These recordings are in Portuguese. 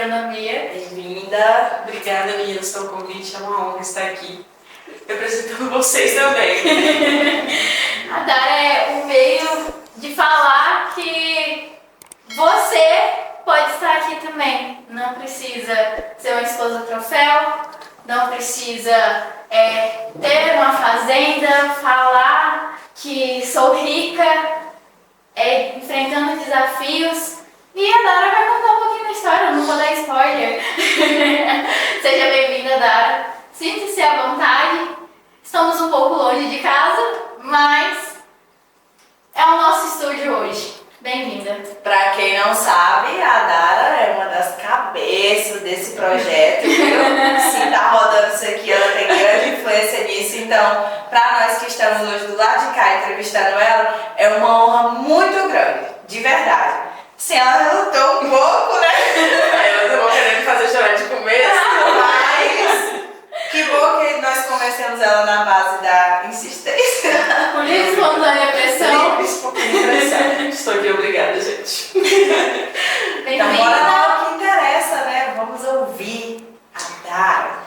agronomia. Bem-vinda. Obrigada, meninas, pelo convite. É uma honra estar aqui representando vocês também. A Dara é um meio de falar que você pode estar aqui também. Não precisa ser uma esposa troféu, não precisa ter uma fazenda, falar que sou rica, enfrentando desafios. E a Dara vai contar um pouquinho da história, não vou dar spoiler. Seja bem-vinda, Dara. Sinta-se à vontade. Estamos um pouco longe de casa, mas é o nosso estúdio hoje. Bem-vinda. Pra quem não sabe, a Dara é uma das cabeças desse projeto, viu? Se tá rodando isso aqui, ela tem grande influência nisso. Então, pra nós que estamos hoje do lado de cá entrevistando ela, é uma honra muito grande, de verdade. Sim, ela relutou um pouco, né? Eu tô querendo fazer chorar de começo, Mas que bom que nós convencemos ela na base da insistência. Por livre espontânea pressão. Estou aqui, obrigada, gente. Então, bora lá o que interessa, né? Vamos ouvir a Dara.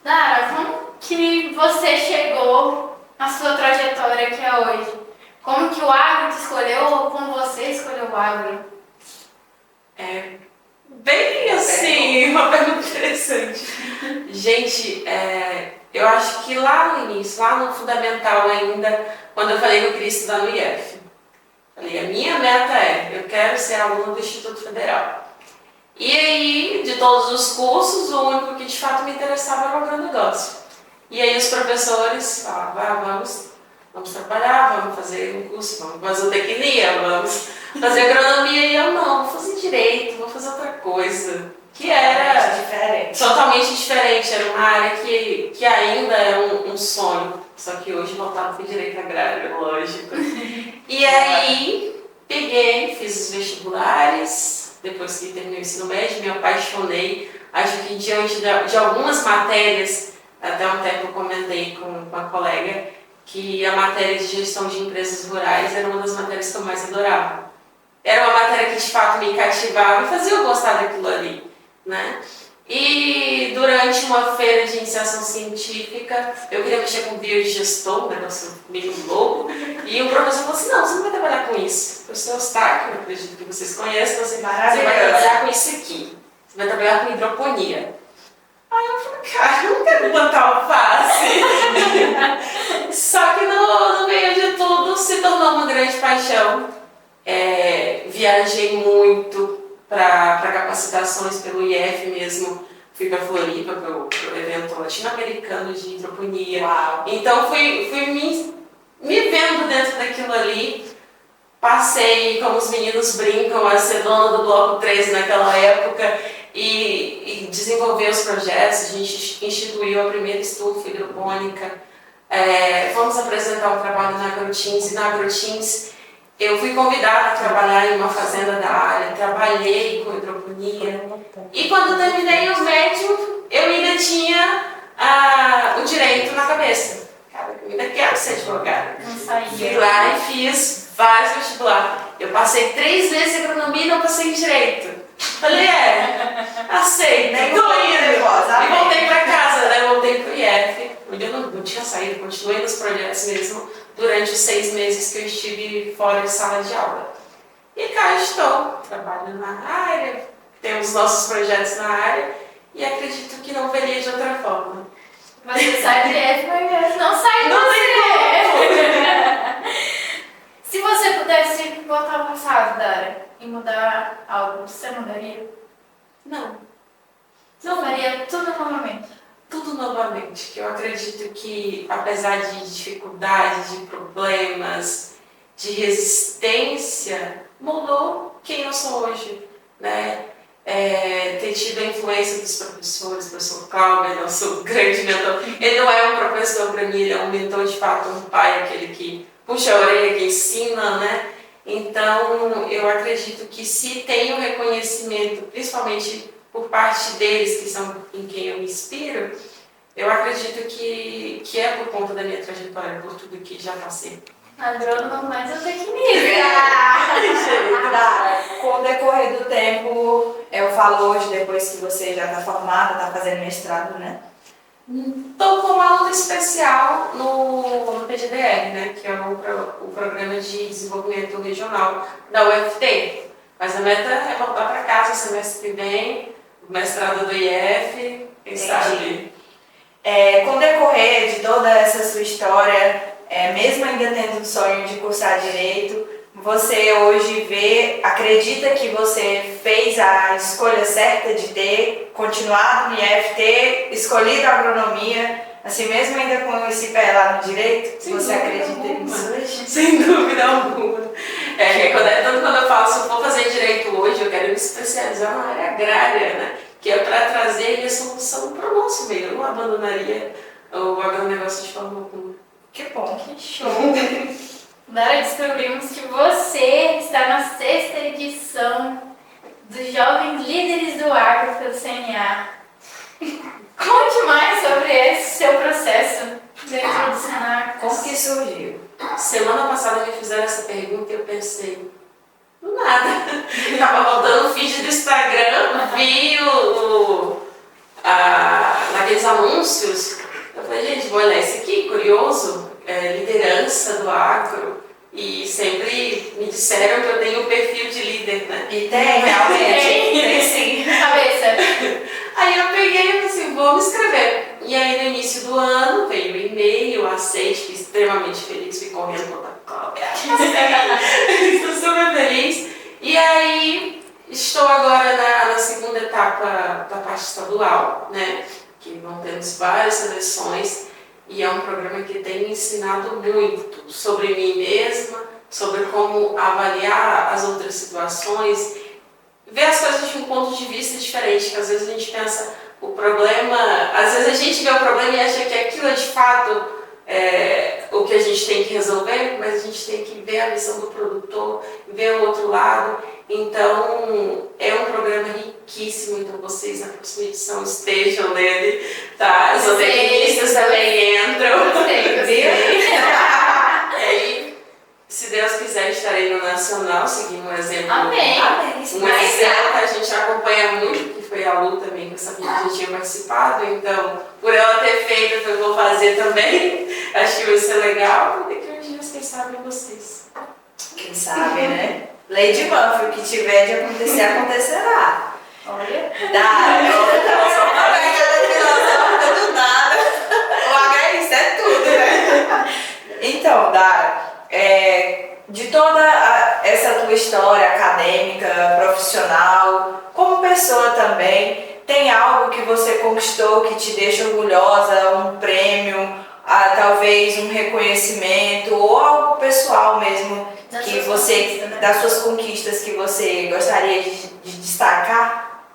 Dara, como que você chegou à sua trajetória que é hoje? Como que o agro te escolheu ou como você escolheu o agro? Bem assim, uma pergunta interessante. Gente, eu acho que lá no início, lá no fundamental ainda, quando eu falei que eu queria estudar no IF, falei, a minha meta eu quero ser aluna do Instituto Federal. E aí, de todos os cursos, o único que de fato me interessava era o agronegócio. E aí os professores falavam, vamos trabalhar, vamos fazer um curso, vamos fazer zootecnia, vamos fazer agronomia. E eu não, vou fazer direito, vou fazer outra coisa. Que era totalmente diferente, era uma área que ainda é um sonho, só que hoje voltado para o direito agrário, lógico. E aí, peguei, fiz os vestibulares, depois que terminei o ensino médio, me apaixonei. Acho que diante de algumas matérias, até um tempo eu comentei com a colega, que a matéria de gestão de empresas rurais era uma das matérias que eu mais adorava. Era uma matéria que de fato me cativava e fazia eu gostar daquilo ali, né? E durante uma feira de iniciação científica, eu queria mexer com biodigestor, um negócio meio louco, e o professor falou assim, não, você não vai trabalhar com isso. O seu Eustáquio, eu acredito que vocês conhecem, você vai trabalhar com isso aqui. Você vai trabalhar com hidroponia. Aí eu falei, cara, eu não quero plantar alface. Só que no meio de tudo se tornou uma grande paixão. Viajei muito para capacitações pelo IF mesmo. Fui para Floripa, para o evento latino-americano de hidroponia. Uau. Então fui me vendo dentro daquilo ali. Passei, como os meninos brincam, a ser dona do Bloco 13 naquela época e desenvolver os projetos. A gente instituiu a primeira estufa hidropônica. Fomos apresentar um trabalho na AgroTeams, e na AgroTeams eu fui convidada a trabalhar em uma fazenda da área, trabalhei com hidroponia. E quando terminei o médio, eu ainda tinha o direito na cabeça. Cara, eu ainda quero ser advogada. Não saía. Fui lá e fiz vários vestibulares. Eu passei 3 vezes em agronomia e não passei em direito. Falei, aceito, tô indo. E voltei para casa, né? Voltei pro IF, onde eu não tinha saído, continuei nos projetos mesmo durante os 6 meses que eu estive fora de sala de aula. E cá estou, trabalho na área, temos nossos projetos na área e acredito que não veria de outra forma. Você sai do IF, mas não sai do Não tem Se você pudesse voltar ao passado, Dara, e mudar algo, você mudaria? Não. Não faria tudo novamente? Tudo novamente, que eu acredito que, apesar de dificuldades, de problemas, de resistência, mudou quem eu sou hoje, né? Ter tido a influência dos professores, o professor Cláudio, nosso grande mentor. Ele não é um professor para mim, ele é um mentor de fato, um pai, aquele que puxa a orelha, que ensina, né? Então, eu acredito que se tem um reconhecimento, principalmente por parte deles, que são em quem eu me inspiro, eu acredito que é por conta da minha trajetória, por tudo que já passei. Agrônomo, mas eu tecnista. Dara, com o decorrer do tempo, eu falo hoje, depois que você já está formada, está fazendo mestrado, né? Estou como aluna especial no PGDR, né, que é o Programa de Desenvolvimento Regional da UFT. Mas a meta é voltar para casa semestre que vem, o mestrado do IF, quem sabe. Com o decorrer de toda essa sua história, mesmo ainda tendo o sonho de cursar Direito, você hoje acredita que você fez a escolha certa de ter continuado no IF, ter escolhido a agronomia, assim mesmo ainda com esse pé lá no Direito? Você acredita nisso hoje? Sem dúvida alguma. Tanto quando eu falo, se eu for fazer Direito hoje, eu quero me especializar na área agrária, né? Que é para trazer a solução para o nosso meio. Eu não abandonaria o agronegócio de forma alguma. Que bom. Que show! Agora descobrimos que você está na 6ª edição dos Jovens Líderes do Agro pelo CNA. Conte mais sobre esse seu processo dentro do Senac. Como que surgiu? Semana passada me fizeram essa pergunta e eu pensei, do nada. Tava rodando o feed do Instagram, vi naqueles anúncios. Eu falei, gente, vou olhar esse aqui, curioso, liderança do agro. E sempre me disseram que eu tenho um perfil de líder, né? E tem, realmente. Tem sim. Cabeça. Aí eu peguei e falei assim, vou me inscrever. E aí no início do ano veio o e-mail, aceite, fiquei extremamente feliz, fui correndo contra a Cláudia. Estou super feliz. E aí estou agora na segunda etapa da parte estadual, né? Que vão termos várias seleções. E é um programa que tem me ensinado muito sobre mim mesma, sobre como avaliar as outras situações, ver as coisas de um ponto de vista diferente, que às vezes a gente pensa o problema, às vezes a gente vê o problema e acha que aquilo é de fato o que a gente tem que resolver, mas a gente tem que ver a visão do produtor, ver o outro lado. Então, é um programa riquíssimo, então vocês na próxima edição estejam nele, tá? Os zootecnistas também entram. Gostei. E aí, se Deus quiser, estarei no Nacional, seguindo um exemplo. Amém. Amém. Um exemplo que a gente acompanha muito, que foi a Lu também, que eu sabia que já tinha participado, então, por ela ter feito, eu vou fazer também. Acho que vai ser legal, e daqui a uns dias, quem sabe, vocês. Quem sabe, né? Lei de Murphy, o que tiver de acontecer, acontecerá. Olha. Dara, a pegada filosófica do nada. O H isso é tudo, né? Então, Dara, de toda essa tua história acadêmica, profissional, como pessoa também, tem algo que você conquistou que te deixa orgulhosa, um prêmio, talvez um reconhecimento ou algo pessoal mesmo das suas conquistas que você gostaria de destacar?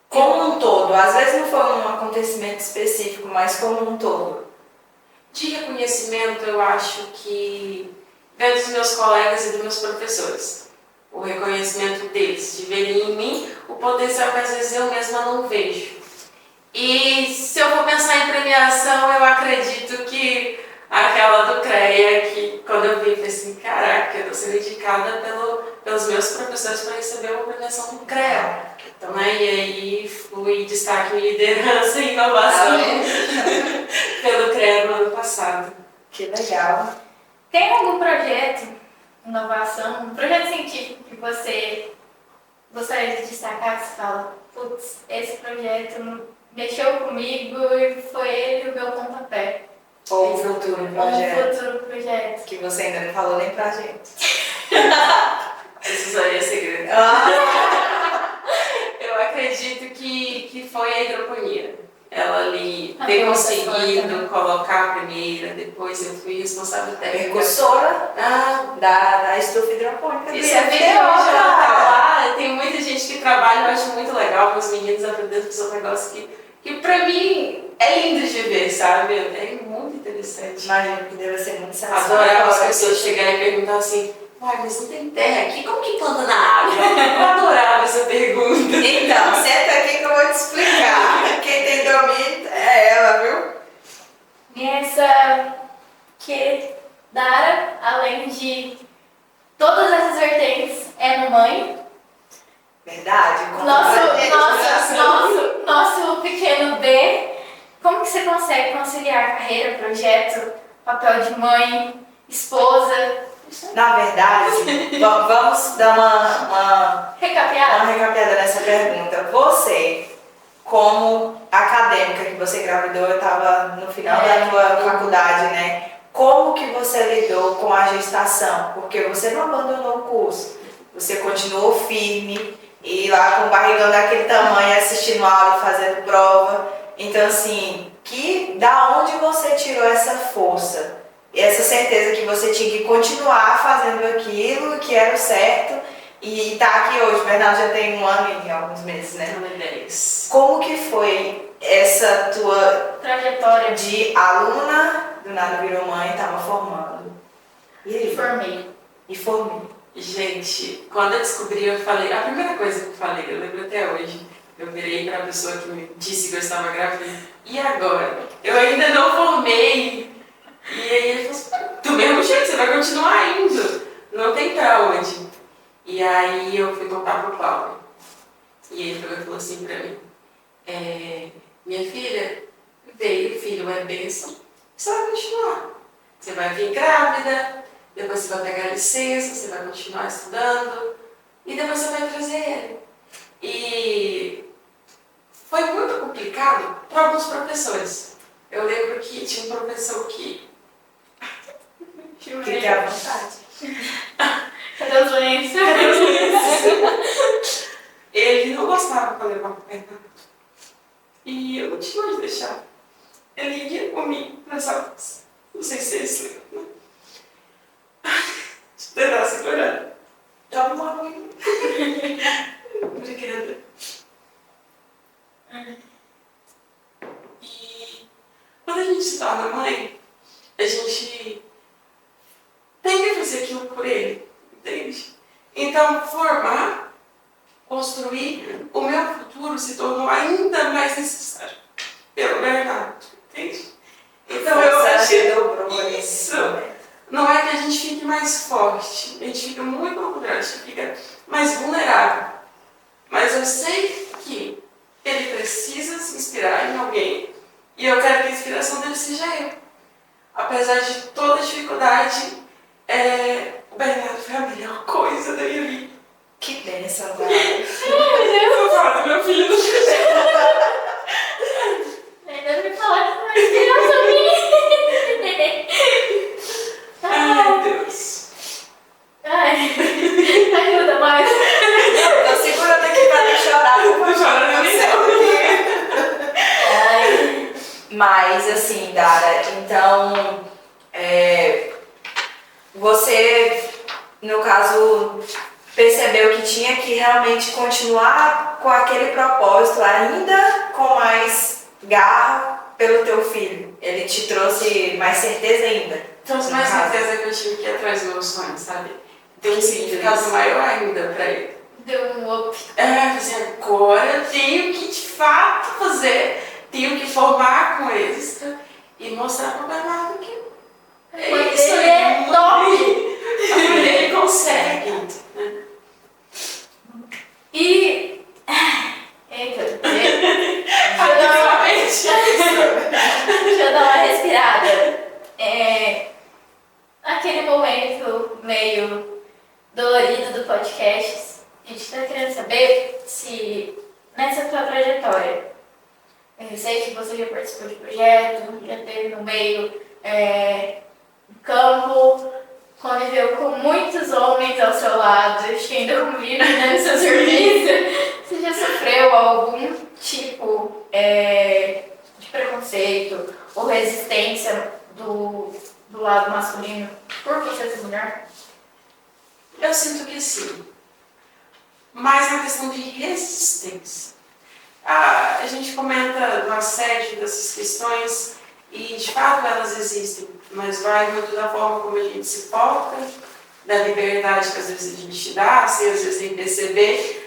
Como um todo, às vezes não foi um acontecimento específico, mas como um todo. De reconhecimento, eu acho que vem dos meus colegas e dos meus professores. O reconhecimento deles, de verem em mim o potencial que às vezes eu mesma não vejo. E se eu for pensar em premiação, eu acredito que aquela do CREA, que quando eu vi, eu falei assim, caraca, eu estou sendo indicada pelos meus professores para receber uma premiação do CREA. Então, né, e aí fui destaque em liderança e inovação pelo CREA no ano passado. Que legal. Tem algum projeto, inovação, um projeto científico que você gostaria de destacar, que você fala, putz, esse projeto mexeu comigo e foi ele o meu pontapé? Ou um futuro projeto. Um futuro projeto. Que você ainda não falou nem pra gente. Isso aí é segredo. Eu acredito que foi a hidroponia. Ela ali ter conseguido colocar a primeira, depois eu fui responsável técnica. Percussora da estufa hidropônica. Isso é bem lá. Tem muita gente que trabalha, eu acho muito legal com os meninos aprendendo com esse negócio que pra mim é lindo de ver, sabe? É muito interessante. Imagino que deve ser muito satisfatório. Adorava as pessoas chegarem e perguntar assim, uai, mas não tem terra aqui? Como que planta na água? Eu adorava essa pergunta. Então, senta aqui que eu vou te explicar. Quem tem domínio é ela, viu? Nessa que Nosso pequeno B, como que você consegue conciliar carreira, projeto, papel de mãe, esposa? Na verdade, vamos dar uma Recapeada? recapeada nessa pergunta. Você, como acadêmica, que você engravidou, eu estava no final da tua faculdade, né? Como que você lidou com a gestação? Porque você não abandonou o curso, você continuou firme e lá com o barrigão daquele tamanho, assistindo aula e fazendo prova. Então, assim, da onde você tirou essa força? E essa certeza que você tinha que continuar fazendo aquilo que era o certo e tá aqui hoje. O Bernardo já tem 1 ano e alguns meses, né? 1 ano e 10. Como que foi essa tua Trajetória de aluna, do nada virou mãe, tava formando? E aí? formei. E formei. Gente, quando eu descobri, eu falei, a primeira coisa que eu falei, eu lembro até hoje, eu virei para a pessoa que me disse que eu estava grávida, e agora? Eu ainda não formei. E aí ele falou assim, do mesmo jeito, você vai continuar indo, não tem pra onde. E aí eu fui contar pro Paulo. E ele falou assim pra mim, minha filha, veio, filho é bênção, você vai continuar. Você vai vir grávida, depois você vai pegar licença, você vai continuar estudando, e depois você vai trazer ele. E foi muito complicado para alguns professores. Eu lembro que tinha um professor que... Fique à vontade. Cadê os lenços? Ele não gostava quando eu levava pro Bernardo. E eu não tinha onde deixar. Ele ia comigo nas aulas. Não sei se eles lembram, né? Deixa eu tentar segurar. Toma uma água. Obrigada. E quando a gente se torna mãe, a gente tem que fazer aquilo por ele, entende? Então, formar, construir o meu futuro se tornou ainda mais necessário pelo Bernardo, entende? Então, eu achei isso. Não é que a gente fique mais forte, a gente fica muito ao contrário, a gente fica mais vulnerável. Mas eu sei que ele precisa se inspirar em alguém e eu quero que a inspiração dele seja eu. Apesar de toda a dificuldade, o Bernardo foi a melhor coisa da minha vida. Que bênção, cara. Eu vou falar do meu filho. Ainda me falar que não é criança minha. Ai, Deus. Ai, ajuda mais. Tô segurando aqui pra não chorar. Não chora não, nem Ai. Mas, assim, Dara, então, você, no caso, percebeu que tinha que realmente continuar com aquele propósito, ainda com mais garra pelo teu filho. Ele te trouxe mais certeza ainda. Trouxe mais certeza que eu tive que ir atrás do meu sonho, sabe? Tem um significado maior ainda pra ele. Deu um up. Assim, agora eu tenho que de fato fazer, tenho que formar com êxito e mostrar pro Bernardo que isso Ele é top. Ele consegue. Né? E... Eita, Definitivamente. deixa eu dar uma respirada. Aquele momento meio dolorido do podcast, a gente está querendo saber se nessa tua trajetória, eu sei que você já participou de projeto, já esteve no meio do campo, conviveu com muitos homens ao seu lado, acho que ainda convive no seu serviço. Você já sofreu algum tipo de preconceito ou resistência do lado masculino por você ser mulher? Eu sinto que sim. Mas é uma questão de resistência. A gente comenta do assédio, dessas questões, e de fato elas existem, mas vai muito da forma como a gente se porta, da liberdade que às vezes a gente dá, assim, às vezes sem perceber.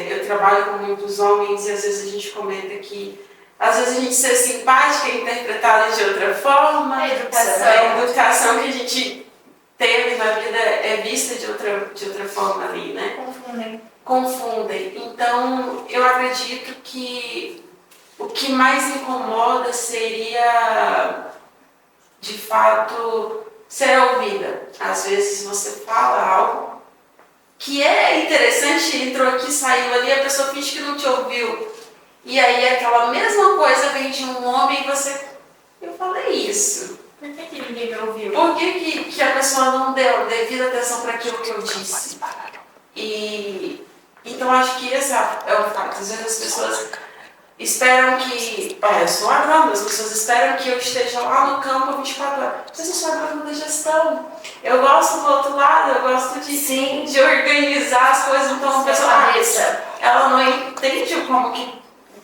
Eu trabalho com muitos homens e às vezes a gente comenta que às vezes a gente ser simpática é interpretada de outra forma, a educação que a gente teve na vida é vista de outra forma ali, né? Confundem. confundem. Então, eu acredito que o que mais incomoda seria, de fato, ser ouvida. Às vezes você fala algo que é interessante, entrou aqui, saiu ali, a pessoa finge que não te ouviu. E aí aquela mesma coisa vem de um homem e você... Eu falei isso. Por que ninguém me ouviu? Por que a pessoa não deu devida atenção para aquilo que eu disse? E então acho que esse é o fato. Às vezes as pessoas esperam que... eu sou agrônoma, as pessoas esperam que eu esteja lá no campo 24 horas. Mas eu sou agrônoma da gestão. Eu gosto do outro lado, eu gosto de organizar as coisas. Então a pessoa, ela não entende como que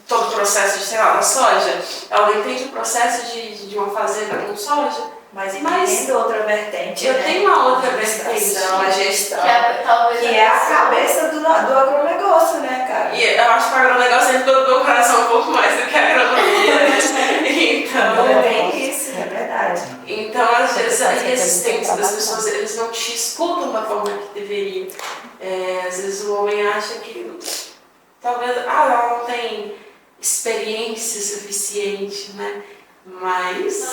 todo o processo de, sei lá, da soja. Ela não entende o processo de uma fazenda com soja. Mas entendo outra vertente. Eu tenho uma outra vertente. A gestão. Que é a cabeça do agronegócio, né, cara? E eu acho que o agronegócio sempre do meu coração um pouco mais do que a agronomia. Então, tem isso, é verdade. Então, às vezes, a resistência das pessoas, eles não te escutam da forma que deveriam. Às vezes o homem acha que talvez ela não tem experiência suficiente, né? Mas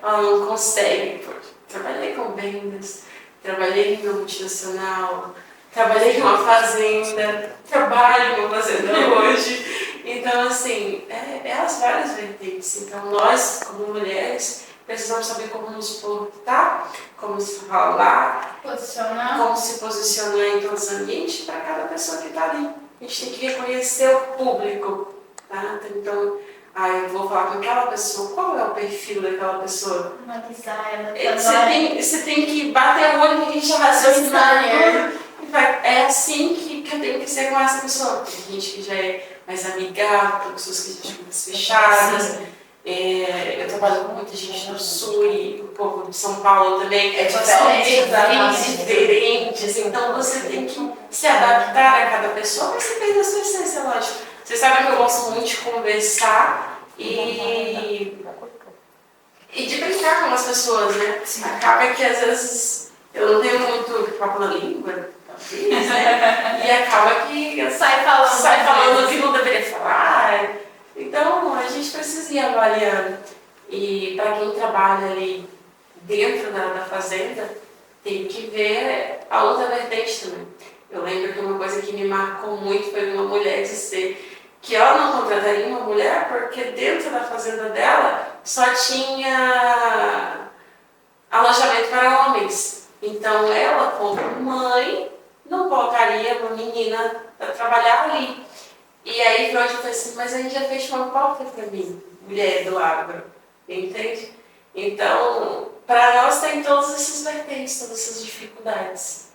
ela não consegue. Trabalhei com vendas, trabalhei em uma multinacional, trabalhei em uma fazenda, trabalho em uma fazenda hoje. Então, assim, é as várias vertentes. Então, nós, como mulheres, precisamos saber como nos portar, como se falar, como se posicionar em todos os ambientes para cada pessoa que está ali. A gente tem que reconhecer o público, tá? Então, eu vou falar com aquela pessoa, qual é o perfil daquela pessoa? Analisar ela. Você tem que bater o olho e a gente raciocinar tudo. É assim que eu tenho que ser com essa pessoa. Tem gente que já é mais amigável, tem pessoas que já são mais fechadas. Eu trabalho com muita gente do Sul e um pouco de São Paulo também. São diferentes. Então você tem que se adaptar a cada pessoa, mas você tem a sua essência, lógico. Vocês sabem que eu gosto muito de conversar e de brincar com as pessoas, né? Acaba que às vezes eu não tenho muito papo na língua, talvez, né? E acaba que sai falando o que não deveria falar. Então a gente precisa ir avaliando. E para quem trabalha ali dentro da fazenda, tem que ver a outra vertente também. Eu lembro que uma coisa que me marcou muito foi uma mulher dizer que ela não contrataria uma mulher porque dentro da fazenda dela só tinha alojamento para homens. Então ela, como mãe, não colocaria uma menina para trabalhar ali. E aí hoje eu falei assim, mas a gente já fez uma porta para mim, mulher do agro, entende? Então, para nós tem todas essas vertentes, todas essas dificuldades.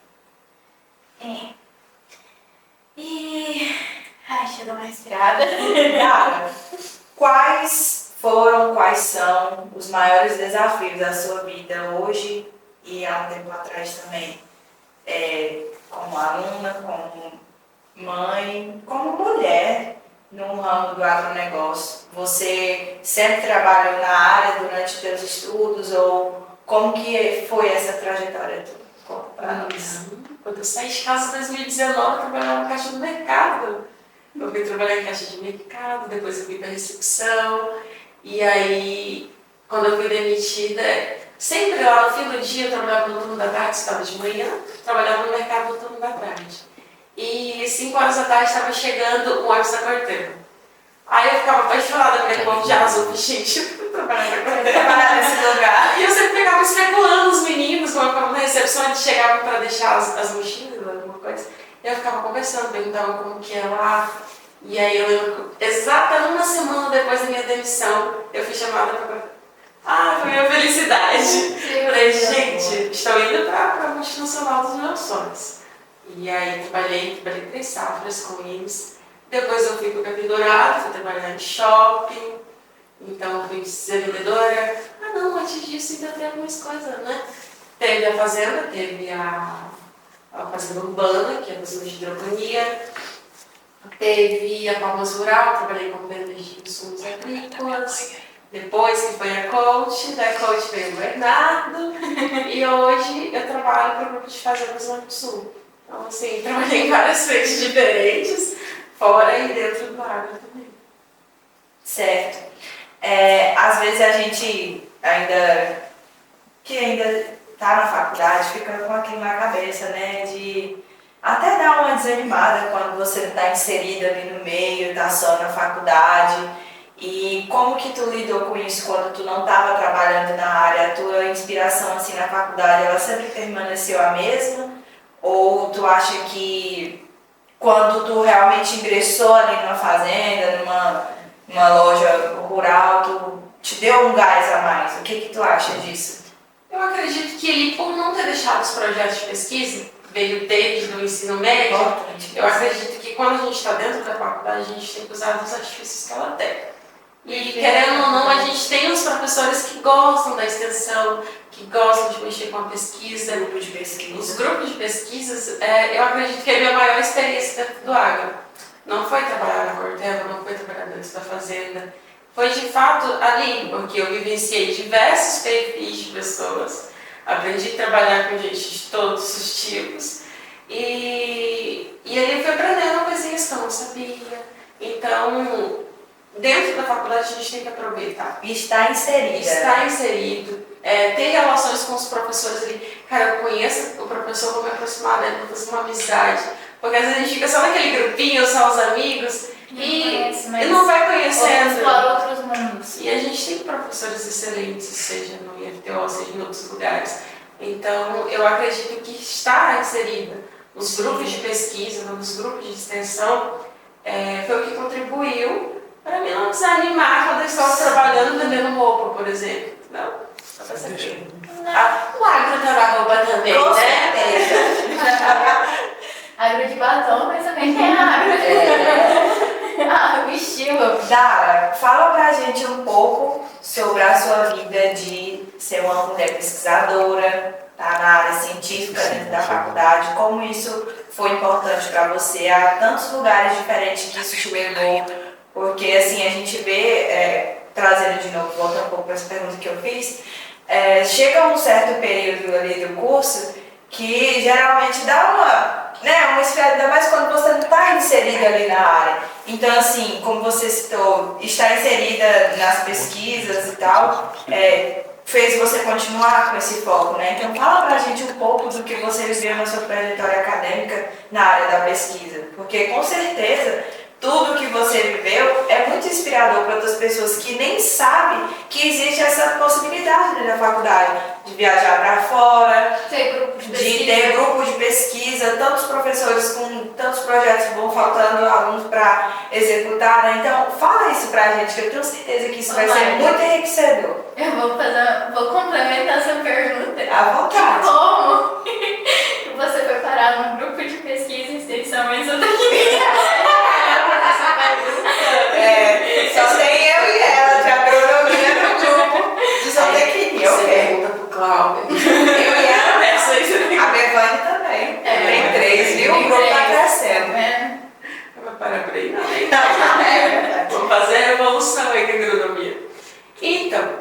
Deixa eu dar uma respirada. Cara, quais são os maiores desafios da sua vida hoje e há um tempo atrás também? Como aluna, como mãe, como mulher no ramo do agronegócio. Você sempre trabalhou na área durante os seus estudos ou como que foi essa trajetória toda? Conta pra nós. Quando eu saí de casa em 2019, eu trabalhava na caixa do mercado. Eu fui trabalhar em caixa de mercado, depois eu fui para recepção. E aí, quando eu fui demitida, sempre lá no fim do dia eu trabalhava no turno da tarde, estava de manhã, trabalhava no mercado no turno da tarde. E 5 horas da tarde estava chegando o ônibus da quarteira. Aí eu ficava apaixonada com aquele povo de azul, gente, eu fui trabalhar na quarteira. Trabalhar nesse lugar. E eu sempre ficava especulando os meninos, quando eu ficava na recepção, eles chegavam para deixar as mochilas, alguma coisa. E eu ficava conversando, perguntava como que é lá. E aí eu lembro, exatamente uma semana depois da minha demissão, eu fui chamada para... foi minha felicidade. Eu falei, gente, estou indo para a multinacional dos meus sonhos. E aí trabalhei 3 safras com eles. Depois eu fui para o Capim Dourado, fui trabalhar em shopping. Então eu fui ser vendedora. Não, antes disso ainda tem algumas coisas, né? Teve a fazenda, teve a fazenda urbana, que é a fazenda de hidroponia. Teve a Palmas Rural, trabalhei com vendas de insumos agrícolas. Depois que foi a coach, da coach veio o Bernardo. E hoje eu trabalho para o grupo de fazendas lá do Sul. Então, assim, trabalhei em várias frentes diferentes, fora e dentro do agro também. Certo. Às vezes a gente ainda tá na faculdade, fica com aquilo na cabeça, né? De até dar uma desanimada quando você não está inserido ali no meio, está só na faculdade. E como que tu lidou com isso quando tu não estava trabalhando na área? A tua inspiração assim na faculdade, ela sempre permaneceu a mesma? Ou tu acha que quando tu realmente ingressou ali numa fazenda, numa loja rural, tu te deu um gás a mais? O que tu acha disso? Eu acredito que ele, por não ter deixado os projetos de pesquisa, veio desde o ensino médio, eu acredito que quando a gente está dentro da faculdade, a gente tem que usar os artifícios que ela tem. E querendo ou não, a gente tem os professores que gostam da extensão, que gostam de mexer com a pesquisa. Grupos de pesquisa. Os grupos de pesquisas, eu acredito que é a minha maior experiência dentro do agro. Não foi trabalhar na Corteva, não foi trabalhar dentro da fazenda. Foi de fato ali, porque eu vivenciei diversos perfis de pessoas, aprendi a trabalhar com gente de todos os tipos e ali fui aprendendo coisinhas que eu não sabia. Então, dentro da faculdade a gente tem que aproveitar. Está inserida. Estar inserido, ter relações com os professores ali. Cara, eu conheço o professor, vou me aproximar dele, vou fazer uma amizade. Porque às vezes a gente fica só naquele grupinho, só os amigos, e não vai conhecendo. Explora outros mundos. E a gente tem professores excelentes, seja no IFTO, seja em outros lugares. Então, eu acredito que estar inserida nos grupos de pesquisa, nos grupos de extensão, foi o que contribuiu para mim não desanimar quando eu estava trabalhando vendendo roupa, por exemplo. Não? Só para saber. O agro tá na roupa também, Com né? certeza. Agro de batom, mas também tem agro. O estilo. Dara, fala pra gente um pouco sobre a sua vida de ser uma mulher pesquisadora, tá na área científica dentro da faculdade, como isso foi importante para você, há tantos lugares diferentes que isso te levou, porque assim a gente vê, trazendo de novo, voltando um pouco para essa pergunta que eu fiz, chega um certo período ali do curso que geralmente dá uma esfriada, ainda mais quando você não está inserida ali na área. Então, assim, como você citou, estar inserida nas pesquisas e tal, fez você continuar com esse foco, né? Então, fala pra gente um pouco do que você viveu na sua trajetória acadêmica na área da pesquisa, porque com certeza tudo que você viveu é muito inspirador para outras pessoas que nem sabem que existe essa possibilidade dentro da faculdade de viajar para fora, de ter grupo de pesquisa, tantos professores com tantos projetos vão faltando alunos para executar, né? Então, fala isso pra gente, que eu tenho certeza que isso vai ser muito enriquecedor. Eu vou complementar essa pergunta. À vontade. Como você foi parar num grupo de pesquisa e extensão em Santa Catarina? Só tem eu e ela de agronomia no grupo de zootecnia. Você pergunta pro Cláudio. Eu e ela, A Bevane também. Tem 3, viu? O grupo tá crescendo. Não vai parar por aí, não, hein? Vamos fazer a revolução aí com a agronomia. Então,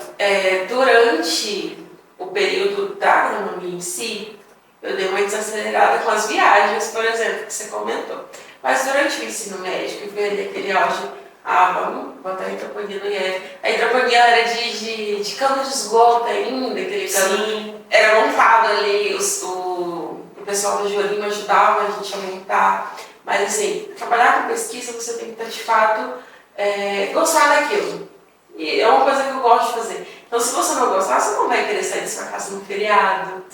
durante o período da agronomia em si, eu dei uma desacelerada com as viagens, por exemplo, que você comentou. Mas durante o ensino médio, eu vi ali aquele áudio, vamos botar a hidroponia no IEF. A hidroponia era de cano de esgoto ainda, aquele cano era montado ali, o pessoal do Jorinho ajudava a gente a montar. Mas assim, trabalhar com pesquisa, você tem que ter de fato gostar daquilo. E é uma coisa que eu gosto de fazer. Então, se você não gostar, você não vai querer sair da sua casa no feriado,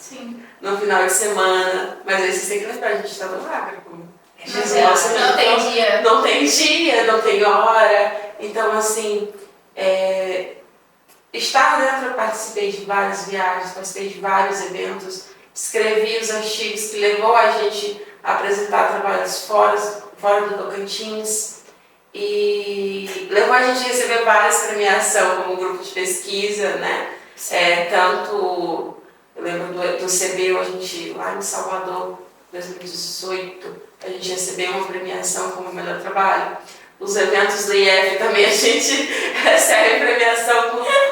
no final de semana. Mas aí você tem que lembrar, a gente está no agro. Não tem dia. Não tem dia, não tem hora. Então, assim, estar dentro, eu participei de várias viagens, participei de vários eventos, escrevi os artigos que levou a gente a apresentar trabalhos fora do Tocantins e levou a gente a receber várias premiações como grupo de pesquisa, né? Tanto, eu lembro do CBU, a gente lá em Salvador, 2018, a gente recebeu uma premiação como melhor trabalho. Os eventos do IF também a gente recebe premiação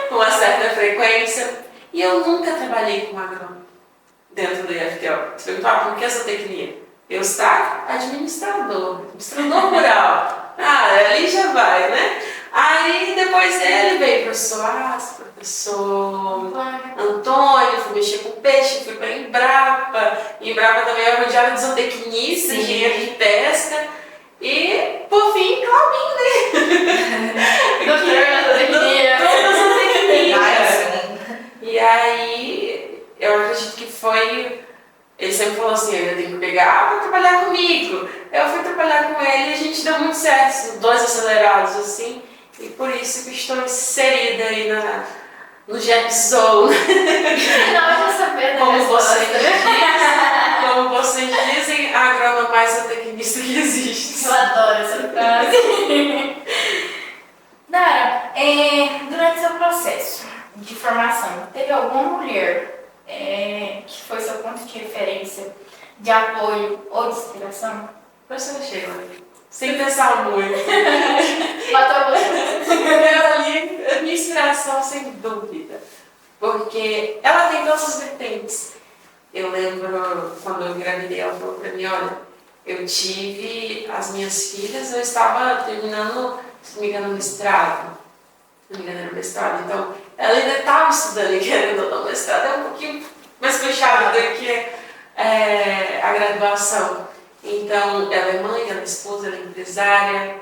com uma certa frequência. E eu nunca trabalhei com agrônomo dentro do IFTO. Você perguntou, por que essa tecnia? Eustáquio, administrador rural. Ah, ali já vai, né? Aí depois dele veio o professor Aço, professor Antônio, fui mexer com peixe, fui para Embrapa. Embrapa também é rodeada de zootecnistas, engenheiro de pesca. E, por fim, Claudinho, né? Doutor zootecnia. E aí, eu acredito que foi... Ele sempre falou assim, eu tenho que pegar para trabalhar comigo. Eu fui trabalhar com ele e a gente deu muito certo, dois acelerados, assim. E por isso que estou inserida aí no Gap Zone. Não, já sabia da como vocês dizem, a agrônoma mais zootecnista que existe. Eu adoro essa frase. Dara, durante seu processo de formação, teve alguma mulher que foi seu ponto de referência, de apoio ou de inspiração? Professora Sheila. Sem pensar muito. Matou você. Ela ali é minha inspiração, sem dúvida. Porque ela tem todas as vertentes. Eu lembro quando eu engravidei, ela falou pra mim, olha, eu tive as minhas filhas, eu estava terminando, se não me engano, o mestrado. Se não me engano, era o mestrado. Então, ela ainda estava estudando e querendo ou não, o mestrado é um pouquinho mais puxado do que a graduação. Então, ela é mãe, ela é esposa, ela é empresária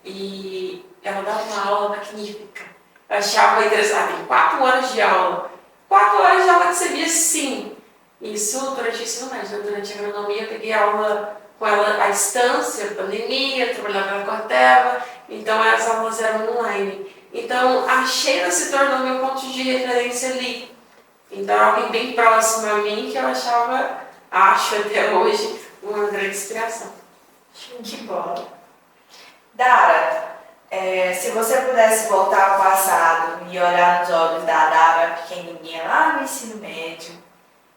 e ela dá uma aula magnífica. Eu achava interessante, tem 4 horas de aula. 4 horas de aula que você via sim. Isso durante o ensino médio, durante a agronomia eu peguei aula com ela à distância, pandemia, trabalhava na Corteva, então as aulas eram online. Então, a Sheila se tornou meu ponto de referência ali. Então, alguém bem próximo a mim que eu acho até hoje, uma grande inspiração. Que bom. Dara, se você pudesse voltar ao passado e olhar nos olhos da Dara pequenininha lá no ensino médio,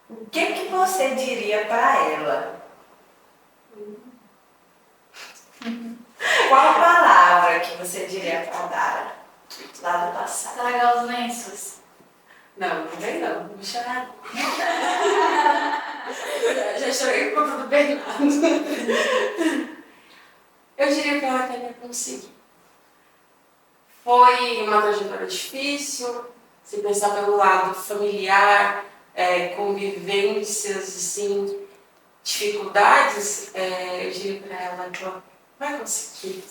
o que você diria para ela? Qual palavra que você diria para a Dara lá do passado? Largar os lenços. Não vem não vou chorar. Já chorei por conta do Bernardo. Eu diria para ela que ela ia conseguir. Foi uma trajetória difícil, se pensar pelo lado familiar, convivências, assim, dificuldades, eu diria para ela que ela vai conseguir.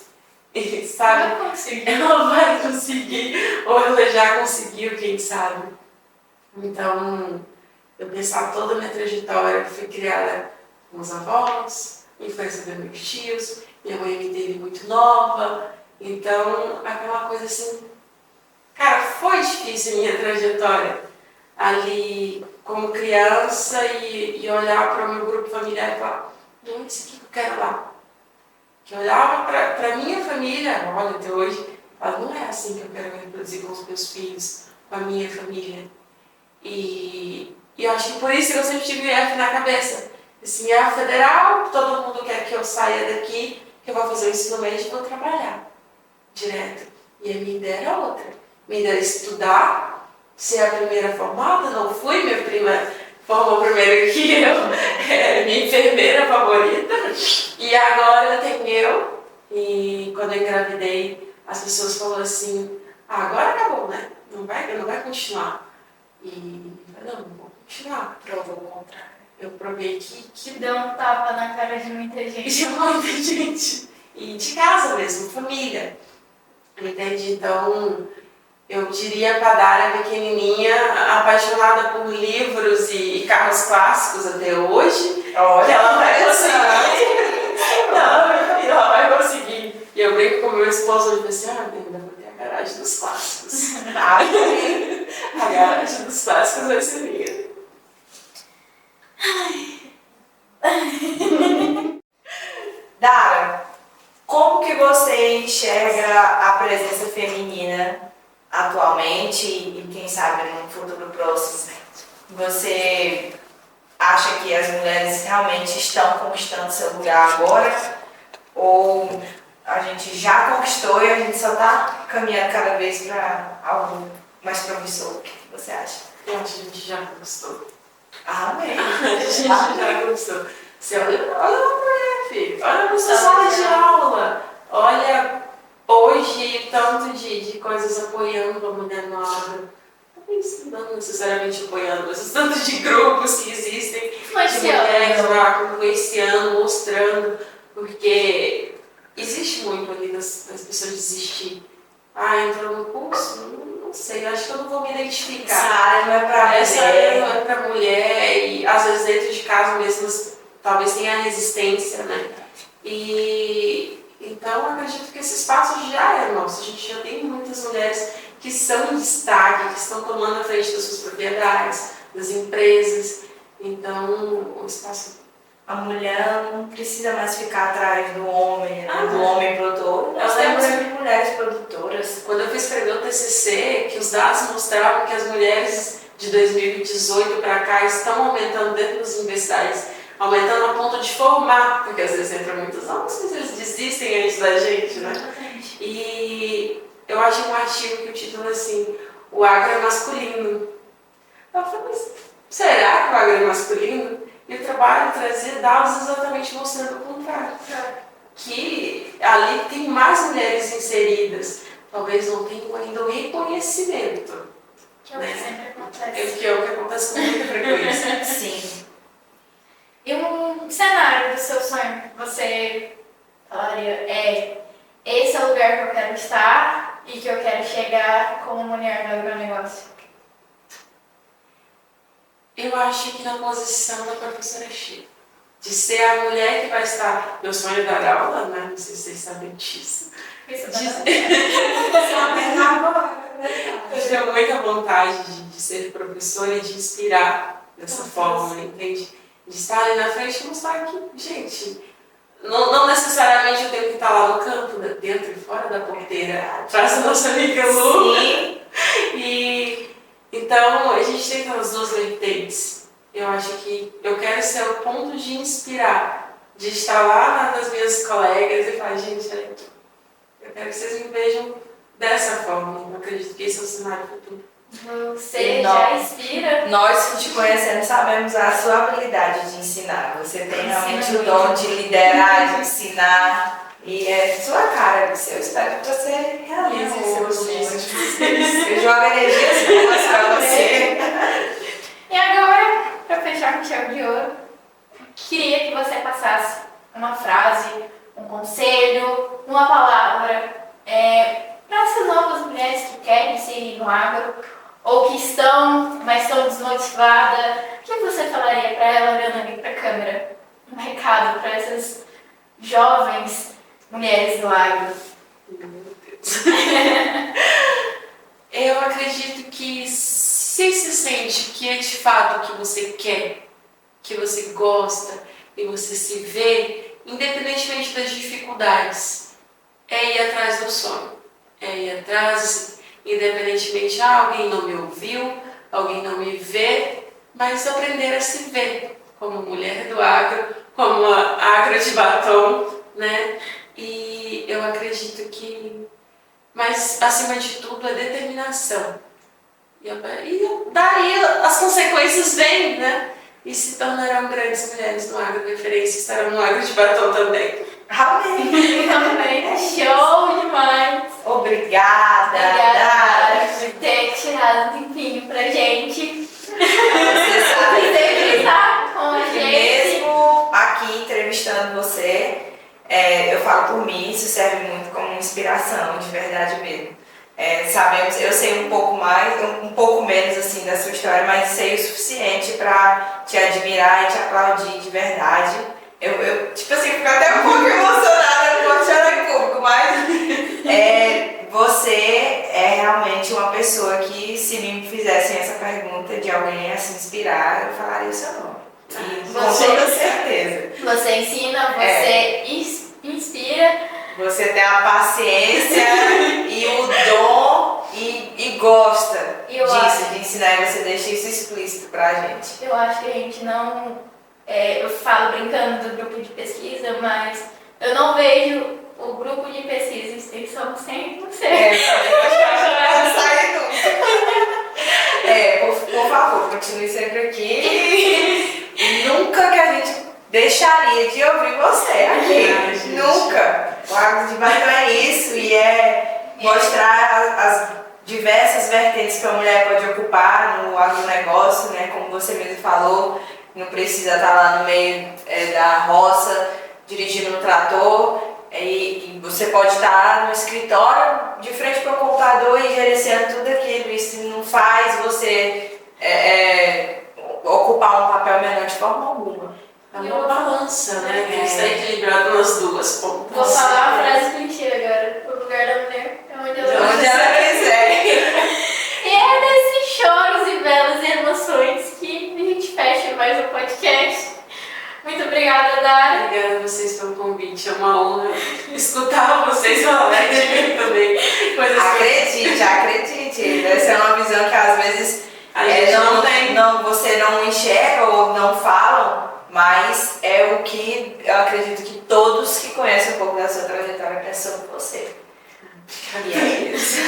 Sabe? Vai conseguir. Ela vai conseguir, ou ela já conseguiu, quem sabe. Então, eu pensava toda a minha trajetória, eu fui criada com os avós, influência dos meus tios, minha mãe me teve muito nova, então aquela coisa assim, cara, foi difícil a minha trajetória ali como criança e olhar para o meu grupo familiar e falar, não é isso aqui que eu quero lá. Que eu olhava para a minha família, olha, até hoje, eu falo, não é assim que eu quero reproduzir com os meus filhos, com a minha família. E eu acho que por isso que eu sempre tive IF na cabeça. Assim, a federal, todo mundo quer que eu saia daqui, que eu vou fazer o ensino médio e vou trabalhar direto. E a minha ideia era outra. Minha ideia era estudar, ser a primeira formada, não fui, minha prima formou primeiro que eu, minha enfermeira favorita. E agora tem eu. E quando eu engravidei, as pessoas falaram assim, agora acabou, né? Não vai continuar. E eu falei, não vou continuar. Provou o contrário. Eu provei que Deu um tapa na cara de muita gente. de muita gente. E de casa mesmo, família. Entende? Então, eu diria para a Dara pequenininha, apaixonada por livros e carros clássicos até hoje, Olha, que ela vai conseguir. Ela vai conseguir. E eu brinco com meu esposo e pensei, ainda vou ter a garagem dos clássicos. A garagem dos clássicos vai ser minha. Dara, como que você enxerga a presença feminina atualmente e quem sabe no futuro próximo? Você acha que as mulheres realmente estão conquistando seu lugar agora? Ou a gente já conquistou e a gente só está caminhando cada vez para algo mais promissor? O que você acha? Eu acho que a gente já conquistou. Amém. A gente já conquistou. Você olha uma mulher, filho. Olha na sua sala de aula. Olha hoje tanto de coisas apoiando a mulher no agro. Não necessariamente apoiando, mas os tantos de grupos que existem de mulheres no agro, influenciando, mostrando, porque existe muito ali das pessoas desistir. Entrou no curso? Não sei, acho que eu não vou me identificar. Essa área não é pra mulher. Essa área não é pra mulher e às vezes dentro de casa mesmo talvez tenha resistência, né? E então eu acredito que esse espaço já é nosso. A gente já tem muitas mulheres que são em destaque, que estão tomando a frente das suas propriedades, das empresas. Então, o espaço... A mulher não precisa mais ficar atrás do homem, né? Do homem produtor. Nós temos mulheres produtoras. Quando eu fui escrever o TCC, que os dados mostravam que as mulheres de 2018 para cá estão aumentando dentro das universidades, aumentando a ponto de formar, porque às vezes entram muitos homens, mas eles desistem antes da gente, né? E eu achei um artigo que o título é assim, o agro é masculino. Eu falei, mas será que o agro é masculino? E o trabalho trazia dados exatamente mostrando o contrário. Que ali tem mais mulheres inseridas, talvez não tenham ainda o reconhecimento. Que é o que sempre acontece. Que é o que acontece com muita frequência. Sim. E um cenário do seu sonho, você falaria, esse é o lugar que eu quero estar e que eu quero chegar como mulher no agronegócio? Eu acho que na posição da professora Chico, de ser a mulher que vai estar, meu sonho é dar aula, né? Não sei se vocês sabem disso. Eu tenho muita vontade de ser professora e de inspirar dessa forma, entende? De estar ali na frente e mostrar que, gente, não necessariamente eu tenho que estar lá no campo, dentro e fora da porteira, atrás da nossa amiga Lu. Sim. E então a gente tem aquelas duas vertentes. Eu acho que eu quero ser o ponto de inspirar, de estar lá nas minhas colegas e falar, gente, olha aqui, eu quero que vocês me vejam dessa forma. Eu acredito que esse é o cenário futuro. Você já inspira? Nós que te conhecemos sabemos a sua habilidade de ensinar. Você tem realmente o dom de liderar, de ensinar. E é sua cara, eu espero que você realize seu sonho. Eu jogo energias boas pra você. E agora, para fechar com chave de ouro, queria que você passasse uma frase, um conselho, uma palavra para essas novas mulheres que querem seguir no agro ou que estão, mas estão desmotivadas. O que você falaria para ela olhando ali para a câmera? Um recado para essas jovens mulheres do agro. Meu Deus. Eu acredito que se sente que é de fato o que você quer, que você gosta e você se vê, independentemente das dificuldades, é ir atrás do sonho. É ir atrás, independentemente, alguém não me ouviu, alguém não me vê, mas aprender a se ver como mulher do agro, como a agro de batom, né? E eu acredito que, mas acima de tudo, é determinação. E daí as consequências vêm, né? E se tornarão grandes mulheres no agro, referência, estarão no agro de batom também. Amém! Também. Show demais! Obrigada! Obrigada por ter tirado um tempinho pra gente. Você sabe Sempre estar com a que gente. mesmo aqui entrevistando você, eu falo por mim, isso serve muito como inspiração, de verdade mesmo. Sabemos, eu sei um pouco mais, um pouco menos assim da sua história, mas sei o suficiente para te admirar e te aplaudir de verdade. Eu tipo assim, fico até um pouco emocionada, não posso chorar em público, mas você é realmente uma pessoa que, se me fizessem essa pergunta de alguém a se inspirar, eu falaria o seu nome. E com toda certeza. Você ensina, você inspira. Você tem a paciência e o dom e gosta disso, de ensinar, e você deixa isso explícito pra gente. Eu acho que a gente não... eu falo brincando do grupo de pesquisa, mas eu não vejo o grupo de pesquisa em extensão sem você. Não sai nunca. Por favor, continue sempre aqui. E nunca que a gente deixaria gostaria de ouvir você aqui. Ai, gente. Nunca. O Águas de Batom é isso e é mostrar as diversas vertentes que a mulher pode ocupar no agronegócio, né? Como você mesmo falou, não precisa estar lá no meio da roça, dirigindo um trator, e você pode estar no escritório, de frente para o computador e gerenciando tudo aquilo. Isso não faz você ocupar um papel menor de forma alguma. É uma balança, né? Que está equilibrado nas duas pontas. Vou falar uma frase clichê agora. O lugar da mulher é onde ela Onde ela quiser. E é desses choros e belas emoções que a gente fecha mais um podcast. Muito obrigada, Dara. Obrigada a vocês pelo convite. É uma honra escutar vocês falarem de mim também. Coisas Acredite. Essa é uma visão que às vezes a gente não tem. Você não enxerga ou não falam, mas é o que eu acredito que todos que conhecem um pouco da sua trajetória pensam em você. E é isso.